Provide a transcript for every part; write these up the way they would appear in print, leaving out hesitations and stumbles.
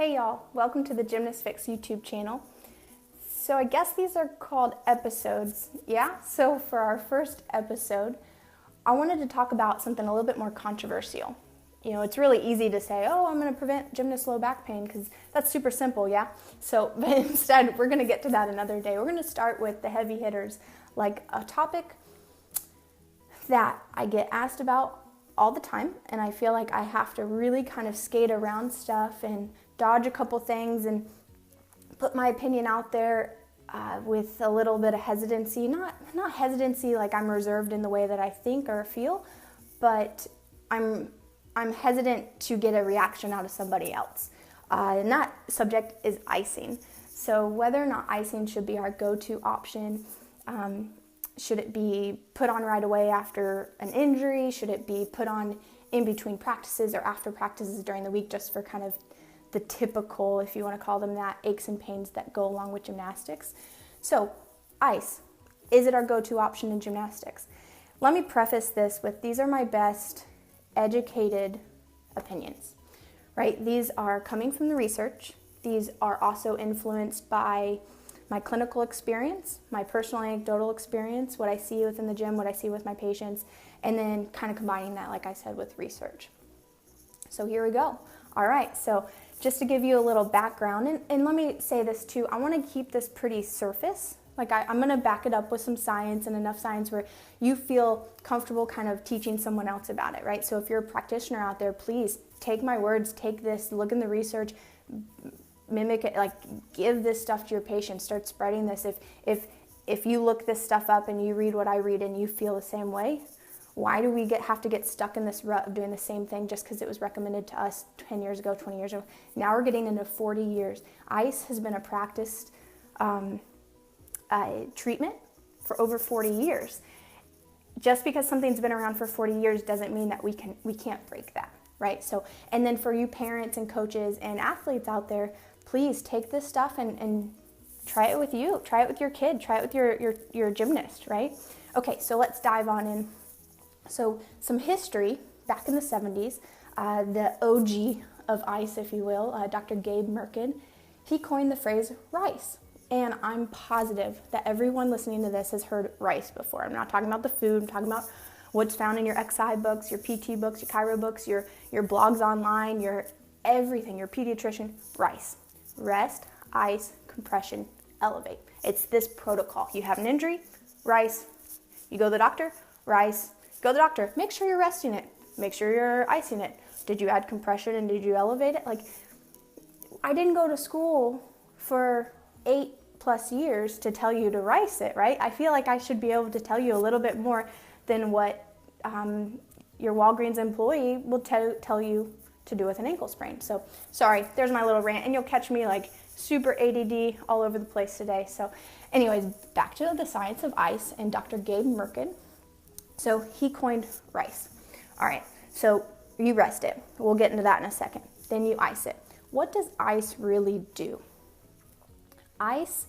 Hey y'all, welcome to the GymnastFix YouTube channel. So I guess these are called episodes, yeah? So for our first episode, I wanted to talk about something a little bit more controversial. You know, it's really easy to say, oh, I'm gonna prevent gymnast low back pain, because that's super simple, yeah? So, but instead, we're gonna get to that another day. We're gonna start with the heavy hitters, like a topic that I get asked about all the time, and I feel like I have to really kind of skate around stuff and dodge a couple things and put my opinion out there with a little bit of hesitancy. Not hesitancy like I'm reserved in the way that I think or feel, but I'm hesitant to get a reaction out of somebody else. And that subject is icing. So whether or not icing should be our go-to option, should it be put on right away after an injury? Should it be put on in between practices or after practices during the week, just for kind of the typical, if you want to call them that, aches and pains that go along with gymnastics? So ice, is it our go-to option in gymnastics? Let me preface this with, these are my best educated opinions, right? These are coming from the research. These are also influenced by my clinical experience, my personal anecdotal experience, what I see within the gym, what I see with my patients, and then kind of combining that, like I said, with research. So here we go. All right, so just to give you a little background, and let me say this too, I want to keep this pretty surface. Like I'm going to back it up with some science, and enough science where you feel comfortable kind of teaching someone else about it, right? So if you're a practitioner out there, please take my words, take this, look in the research, mimic it, like give this stuff to your patients, start spreading this. If you look this stuff up and you read what I read and you feel the same way, why do we have to get stuck in this rut of doing the same thing just because it was recommended to us 10 years ago, 20 years ago? Now we're getting into 40 years. ICE has been a practiced treatment for over 40 years. Just because something's been around for 40 years doesn't mean that we can't break that, right? So, and then for you parents and coaches and athletes out there, please take this stuff and try it with you. Try it with your kid. Try it with your gymnast, right? Okay, so let's dive on in. So some history, back in the 70s, the OG of ice, if you will, Dr. Gabe Merkin, he coined the phrase R.I.C.E. And I'm positive that everyone listening to this has heard R.I.C.E. before. I'm not talking about the food, I'm talking about what's found in your XI books, your PT books, your chiro books, your blogs online, your everything, your pediatrician. R.I.C.E. Rest, ice, compression, elevate. It's this protocol. You have an injury, R.I.C.E. You go to the doctor, R.I.C.E. Go to the doctor, make sure you're resting it, make sure you're icing it. Did you add compression and did you elevate it? Like, I didn't go to school for 8+ years to tell you to R.I.C.E. it, right? I feel like I should be able to tell you a little bit more than what your Walgreens employee will tell you to do with an ankle sprain. So sorry, there's my little rant, and you'll catch me like super ADD all over the place today. So anyways, back to the science of ice and Dr. Gabe Merkin. So he coined R.I.C.E. All right, so you rest it. We'll get into that in a second. Then you ice it. What does ice really do? Ice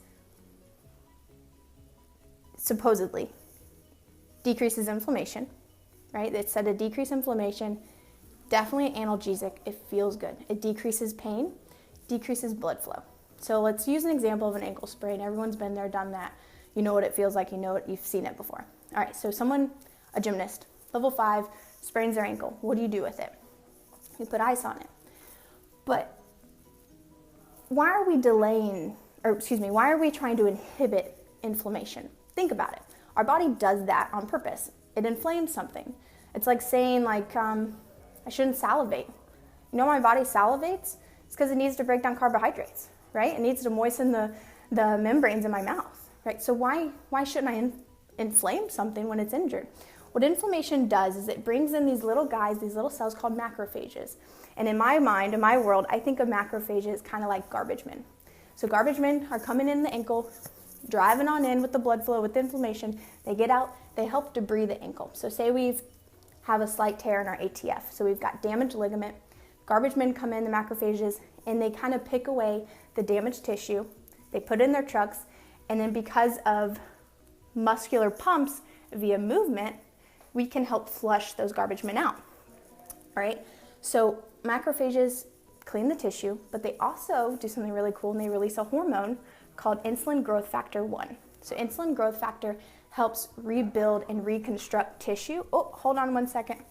supposedly decreases inflammation, right? It said to decrease inflammation, definitely analgesic. It feels good. It decreases pain, decreases blood flow. So let's use an example of an ankle sprain. Everyone's been there, done that. You know what it feels like. You know it. You've seen it before. All right, so a gymnast, level 5, sprains their ankle. What do you do with it? You put ice on it. But why are we why are we trying to inhibit inflammation? Think about it. Our body does that on purpose. It inflames something. It's like saying I shouldn't salivate. You know why my body salivates? It's because it needs to break down carbohydrates, right? It needs to moisten the membranes in my mouth, right? So why shouldn't I inflame something when it's injured? What inflammation does is it brings in these little guys, these little cells called macrophages. And in my mind, in my world, I think of macrophages kind of like garbage men. So garbage men are coming in the ankle, driving on in with the blood flow, with the inflammation. They get out, they help debris the ankle. So say we have a slight tear in our ATF. So we've got damaged ligament. Garbage men come in, the macrophages, and they kind of pick away the damaged tissue. They put it in their trucks, and then because of muscular pumps via movement, we can help flush those garbage men out, right? So macrophages clean the tissue, but they also do something really cool, and they release a hormone called insulin growth factor 1. So insulin growth factor helps rebuild and reconstruct tissue. Oh, hold on one second.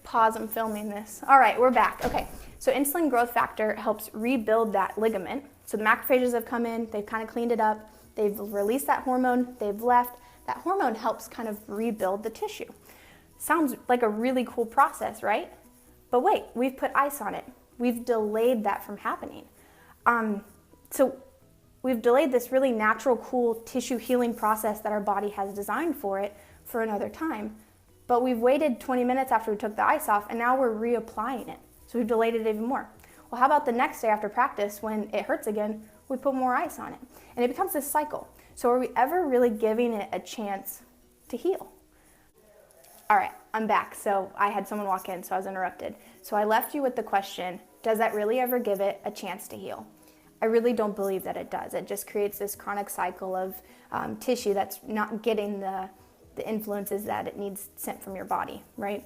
Pause, I'm filming this. All right, we're back. Okay, so insulin growth factor helps rebuild that ligament. So the macrophages have come in, they've kind of cleaned it up, they've released that hormone, they've left. That hormone helps kind of rebuild the tissue. Sounds like a really cool process, right? But wait, we've put ice on it. We've delayed that from happening. So we've delayed this really natural, cool tissue healing process that our body has designed for it for another time. But we've waited 20 minutes after we took the ice off, and now we're reapplying it. So we've delayed it even more. Well, how about the next day after practice when it hurts again, we put more ice on it? And it becomes this cycle. So are we ever really giving it a chance to heal? All right, I'm back. So I had someone walk in, so I was interrupted. So I left you with the question, does that really ever give it a chance to heal? I really don't believe that it does. It just creates this chronic cycle of tissue that's not getting the influences that it needs sent from your body, right?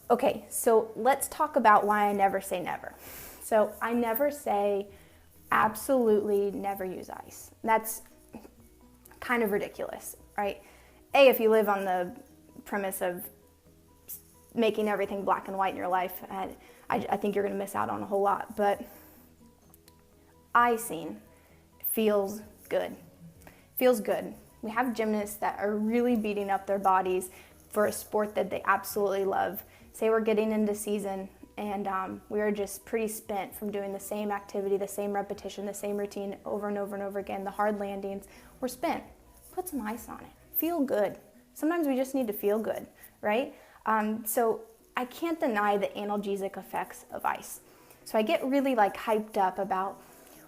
Okay, so let's talk about why I never say never. So I never say absolutely never use ice. That's kind of ridiculous, right? If you live on the premise of making everything black and white in your life, I think you're gonna miss out on a whole lot, but icing feels good. Feels good. We have gymnasts that are really beating up their bodies for a sport that they absolutely love. Say we're getting into season and we are just pretty spent from doing the same activity, the same repetition, the same routine over and over and over again, the hard landings. We're spent. Put some ice on it. Feel good. Sometimes we just need to feel good, right? So I can't deny the analgesic effects of ice. So I get really hyped up about,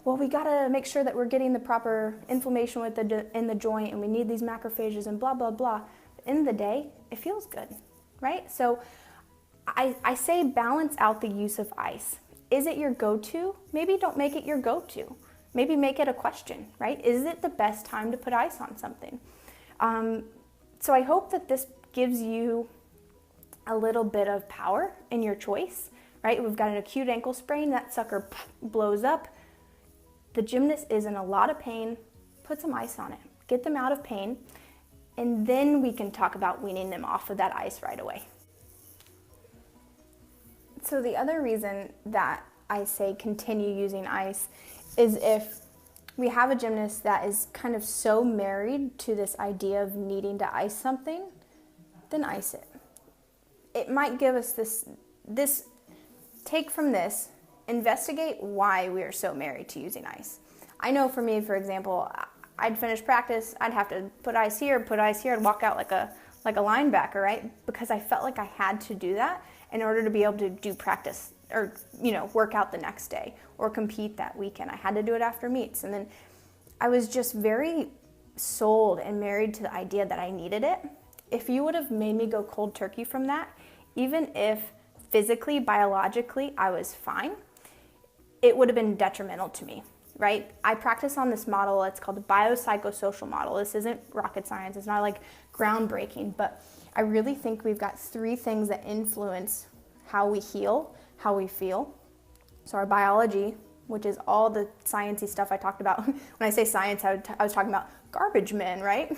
well, we gotta make sure that we're getting the proper inflammation in the joint, and we need these macrophages and blah, blah, blah. At the end of the day, it feels good, right? So I say balance out the use of ice. Is it your go-to? Maybe don't make it your go-to. Maybe make it a question, right? Is it the best time to put ice on something? So I hope that this gives you a little bit of power in your choice, right? We've got an acute ankle sprain, that sucker blows up. The gymnast is in a lot of pain, put some ice on it. Get them out of pain, and then we can talk about weaning them off of that ice right away. So the other reason that I say continue using ice is if we have a gymnast that is kind of so married to this idea of needing to ice something, then ice it. It might give us this take from this, investigate why we are so married to using ice. I know for me, for example, I'd finish practice, I'd have to put ice here, and walk out like a linebacker, right? Because I felt like I had to do that in order to be able to do practice or, work out the next day or compete that weekend. I had to do it after meets. And then I was just very sold and married to the idea that I needed it. If you would have made me go cold turkey from that, even if physically, biologically, I was fine, it would have been detrimental to me, right? I practice on this model. It's called the biopsychosocial model. This isn't rocket science. It's not groundbreaking, but I really think we've got 3 things that influence how we heal, how we feel. So our biology, which is all the sciencey stuff I talked about. When I say science, I was talking about garbage men, right?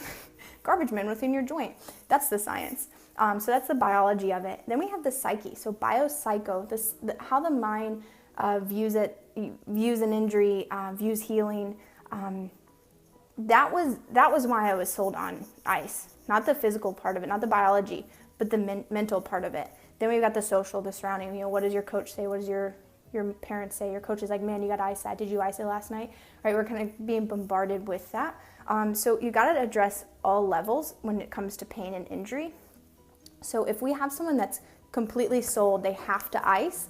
Garbage men within your joint. That's the science. So that's the biology of it. Then we have the psyche. So biopsycho, how the mind views an injury, views healing. That was why I was sold on ice. Not the physical part of it, not the biology, but the mental part of it. Then we've got the social, the surrounding. What does your coach say? What does your parents say? Your coach is like, man, you got to ice that. Did you ice it last night? Right? We're kind of being bombarded with that. So you got to address all levels when it comes to pain and injury. So if we have someone that's completely sold, they have to ice,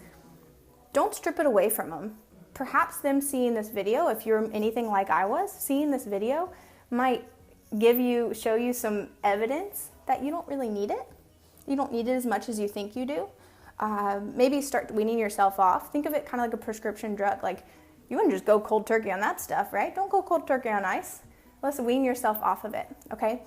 don't strip it away from them. Perhaps them seeing this video, if you're anything like I was, seeing this video might show you some evidence that you don't really need it. You don't need it as much as you think you do. Maybe start weaning yourself off. Think of it kind of like a prescription drug. You wouldn't just go cold turkey on that stuff, right? Don't go cold turkey on ice. Let's wean yourself off of it, okay?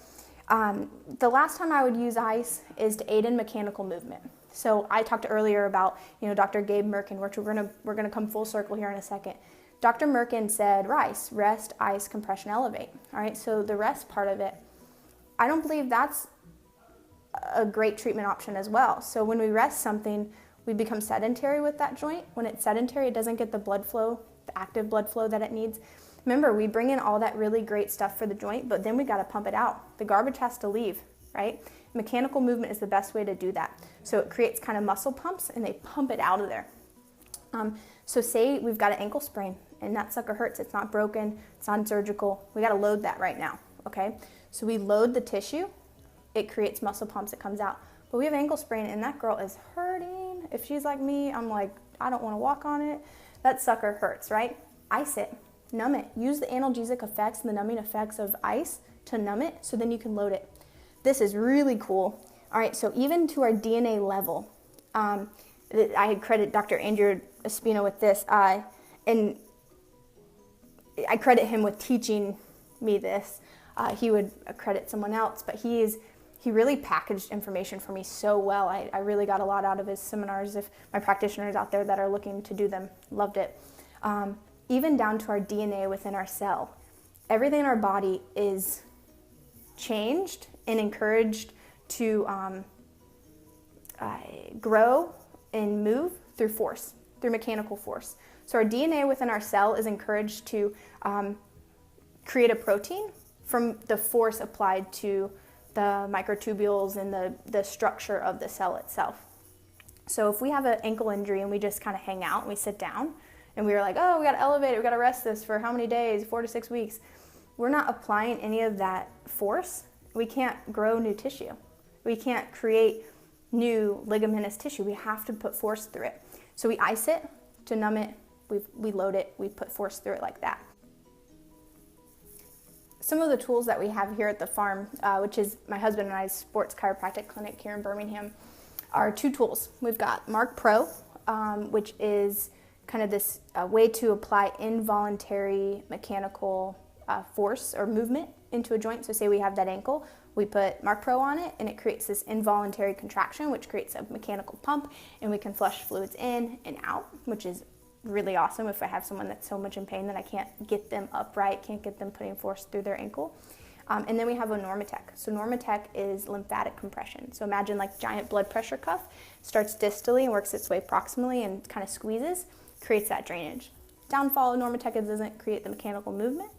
The last time I would use ice is to aid in mechanical movement. So I talked earlier about, Dr. Gabe Merkin, which we're gonna come full circle here in a second. Dr. Merkin said RICE, rest, ice, compression, elevate. All right, so the rest part of it, I don't believe that's a great treatment option as well. So when we rest something, we become sedentary with that joint. When it's sedentary, it doesn't get the blood flow, the active blood flow that it needs. Remember, we bring in all that really great stuff for the joint, but then we got to pump it out. The garbage has to leave, right? Mechanical movement is the best way to do that. So it creates kind of muscle pumps, and they pump it out of there. So say we've got an ankle sprain, and that sucker hurts. It's not broken. It's non-surgical. We got to load that right now, okay? So we load the tissue. It creates muscle pumps. It comes out. But we have ankle sprain, and that girl is hurting. If she's like me, I'm like, I don't want to walk on it. That sucker hurts, right? Ice it. Numb it. Use the analgesic effects and the numbing effects of ice to numb it, so then you can load it. This is really cool. All right, so even to our DNA level, I credit Dr. Andrew Espino with this, and I credit him with teaching me this. He would credit someone else, but he really packaged information for me so well. I really got a lot out of his seminars. If my practitioners out there that are looking to do them, loved it. Even down to our DNA within our cell. Everything in our body is changed and encouraged to grow and move through force, through mechanical force. So our DNA within our cell is encouraged to create a protein from the force applied to the microtubules and the structure of the cell itself. So if we have an ankle injury and we just kind of hang out and we sit down, and we were like, oh, we got to elevate it, we got to rest this for how many days, 4 to 6 weeks. We're not applying any of that force. We can't grow new tissue. We can't create new ligamentous tissue. We have to put force through it. So we ice it to numb it, we load it, we put force through it like that. Some of the tools that we have here at the farm, which is my husband and I's sports chiropractic clinic here in Birmingham, are 2 tools. We've got Mark Pro, which is kind of this way to apply involuntary mechanical force or movement into a joint. So say we have that ankle, we put Mark Pro on it, and it creates this involuntary contraction, which creates a mechanical pump, and we can flush fluids in and out, which is really awesome if I have someone that's so much in pain that I can't get them upright, can't get them putting force through their ankle. And then we have a Normatec. So Normatec is lymphatic compression. So imagine like giant blood pressure cuff, starts distally and works its way proximally and kind of squeezes, creates that drainage. Downfall of Normatec, it doesn't create the mechanical movement,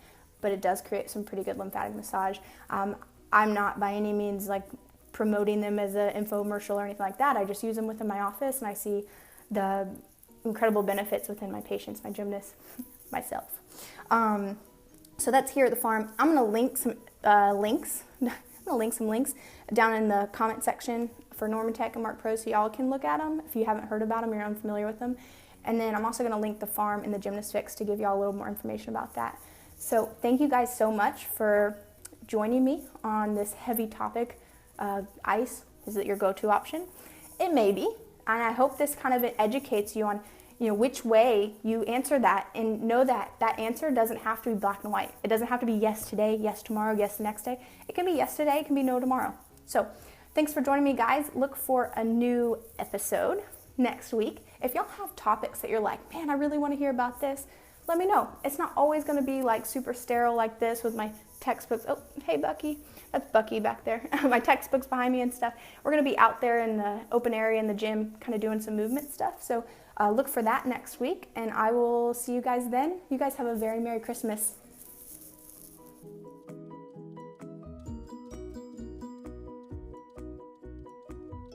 but it does create some pretty good lymphatic massage. I'm not by any means like promoting them as an infomercial or anything like that. I just use them within my office, and I see the incredible benefits within my patients, my gymnasts, myself. So that's here at the farm. I'm going to link some links. I'm going to link some links down in the comment section for Normatec and Mark Pro, so y'all can look at them if you haven't heard about them, you're unfamiliar with them. And then I'm also going to link the farm and the GymnastFix to give y'all a little more information about that. So thank you guys so much for joining me on this heavy topic. Ice, is it your go-to option? It may be, and I hope this kind of educates you on which way you answer that, and know that that answer doesn't have to be black and white. It doesn't have to be yes today, yes tomorrow, yes the next day. It can be yes today, it can be no tomorrow. So thanks for joining me, guys. Look for a new episode next week. If y'all have topics that you're like, man, I really want to hear about this, let me know. It's not always going to be like super sterile like this with my textbooks. Oh, hey, Bucky. That's Bucky back there. My textbooks behind me and stuff. We're going to be out there in the open area in the gym kind of doing some movement stuff. So look for that next week, and I will see you guys then. You guys have a very Merry Christmas.